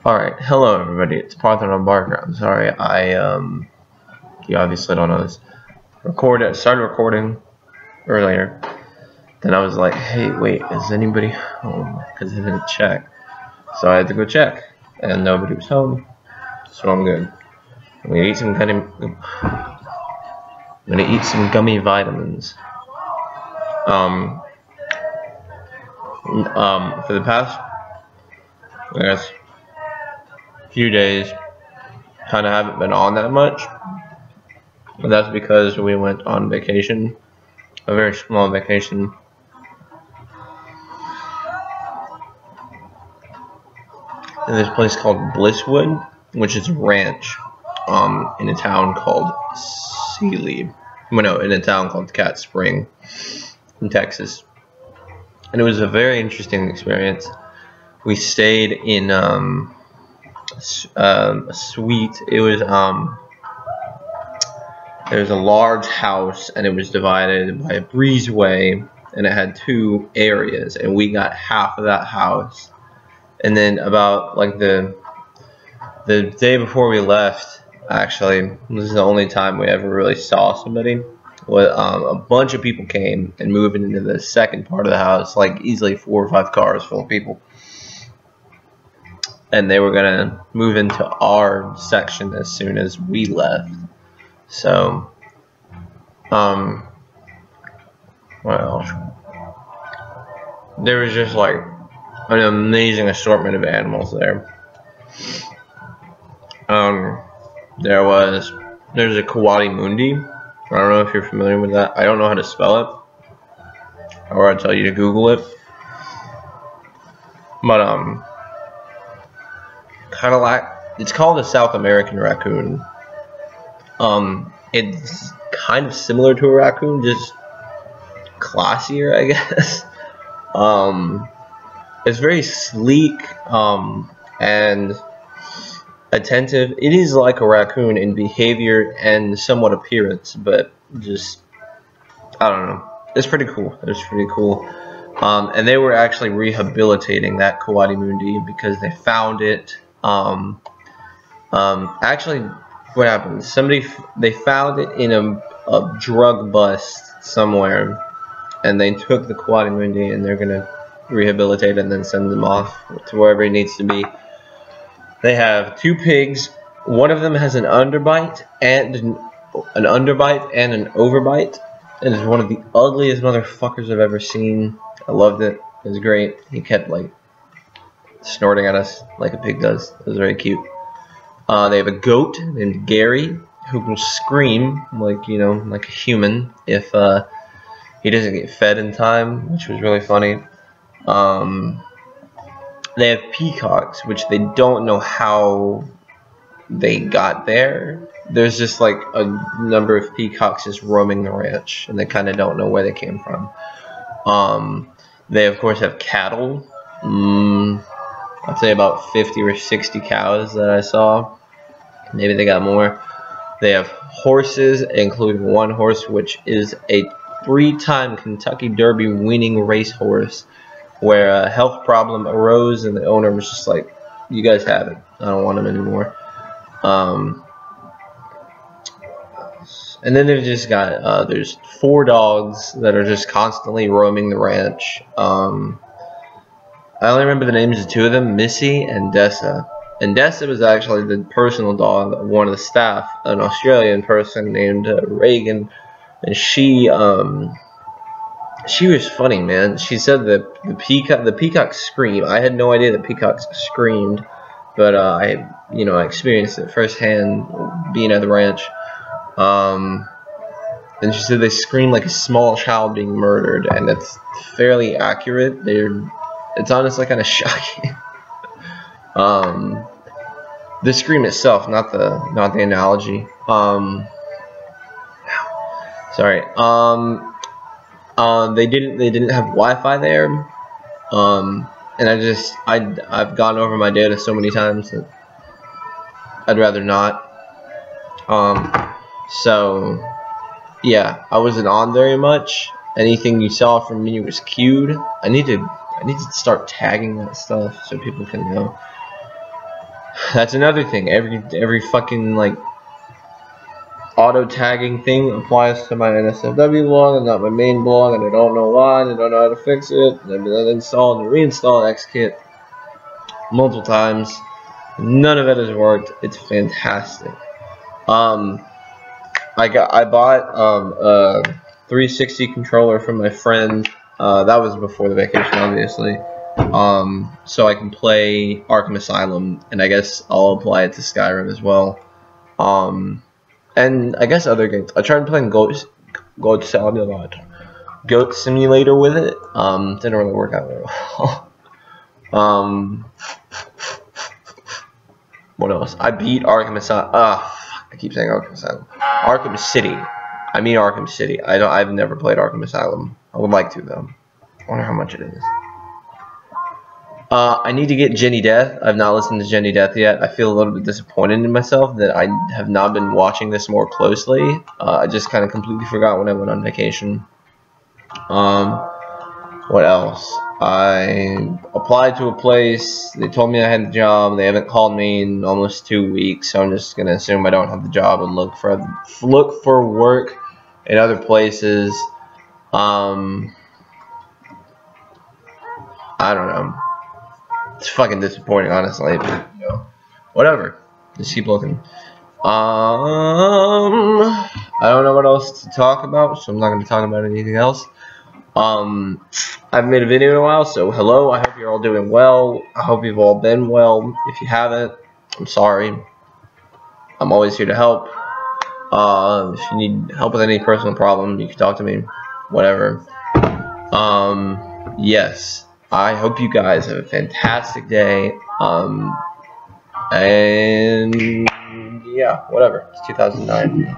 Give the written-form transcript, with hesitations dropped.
Alright, hello everybody, it's Parthenon Barker. I'm sorry, you obviously don't know this. Started recording earlier, then I was like, hey, wait, is anybody home? Because I didn't check. So I had to go check, and nobody was home, so I'm good. I'm gonna eat some gummy vitamins. For the past, I guess, few days, kind of haven't been on that much. And that's because we went on vacation, a very small vacation. In this place called Blisswood, which is a ranch, in a town called Sealy. Well, no, in a town called Cat Spring, in Texas. And it was a very interesting experience. We stayed in a suite. It was there was a large house, and it was divided by a breezeway, and it had two areas, and we got half of that house. And then about like the day before we left, actually, this is the only time we ever really saw somebody. A bunch of people came and moved into the second part of the house, like easily 4 or 5 cars full of people. And they were gonna move into our section as soon as we left. So, what else? There was just like an amazing assortment of animals there. There's a Coati Mundi. I don't know if you're familiar with that. I don't know how to spell it, or I'll tell you to Google it. But kind of like, it's called a South American raccoon. It's kind of similar to a raccoon, just classier, I guess. It's very sleek, and attentive. It is like a raccoon in behavior and somewhat appearance, but just, I don't know. It's pretty cool. It's pretty cool. And they were actually rehabilitating that Coati Mundi because they found it. Actually, what happened? They found it in a drug bust somewhere, and they took the Coati Mundi, and they're gonna rehabilitate it and then send them off to wherever it needs to be. They have 2 pigs. One of them has an underbite and an overbite, and is one of the ugliest motherfuckers I've ever seen. I loved it. It was great. He kept like snorting at us like a pig does. It was very cute. They have a goat named Gary who will scream like, you know, like a human if he doesn't get fed in time, which was really funny. They have peacocks, which they don't know how they got there. There's just like a number of peacocks just roaming the ranch, and they kind of don't know where they came from. They of course have cattle. I'd say about 50 or 60 cows that I saw. Maybe they got more. They have horses, including one horse which is a 3-time Kentucky Derby winning racehorse, where a health problem arose and the owner was just like, you guys have it, I don't want him anymore. And then they've just got there's 4 dogs that are just constantly roaming the ranch. I only remember the names of 2 of them, Missy and Dessa. And Dessa was actually the personal dog of one of the staff, an Australian person named Reagan, and she was funny, man. She said that the peacock scream. I had no idea that peacocks screamed, but I experienced it firsthand being at the ranch. And she said they scream like a small child being murdered, and that's fairly accurate. It's honestly kind of shocking. The scream itself, not the analogy. Sorry. They didn't have Wi-Fi there, and I've gone over my data so many times that I'd rather not. So yeah, I wasn't on very much. Anything you saw from me was queued. I need to start tagging that stuff so people can know. That's another thing. Every fucking like auto tagging thing applies to my NSFW blog and not my main blog, and I don't know why, and I don't know how to fix it. And I've been uninstalled and reinstalled XKit multiple times. None of it has worked. It's fantastic. I bought a 360 controller from my friend. That was before the vacation, obviously. So I can play Arkham Asylum, and I guess I'll apply it to Skyrim as well. And I guess other games. I tried playing Goat Simulator with it. Didn't really work out very well. What else? I beat Arkham Asylum. I keep saying Arkham Asylum. Arkham City. I mean Arkham City. I've never played Arkham Asylum. I would like to though. I wonder how much it is. I need to get Jenny Death. I've not listened to Jenny Death yet. I feel a little bit disappointed in myself that I have not been watching this more closely. I just kind of completely forgot when I went on vacation. What else? I applied to a place. They told me I had the job. They haven't called me in almost 2 weeks, so I'm just gonna assume I don't have the job and look for work in other places. I don't know. It's fucking disappointing, honestly. But, you know, whatever. Just keep looking. I don't know what else to talk about, so I'm not going to talk about anything else. I haven't made a video in a while, so hello. I hope you're all doing well. I hope you've all been well. If you haven't, I'm sorry. I'm always here to help. If you need help with any personal problem, you can talk to me. Whatever. Yes. I hope you guys have a fantastic day. And yeah, whatever. It's 2009.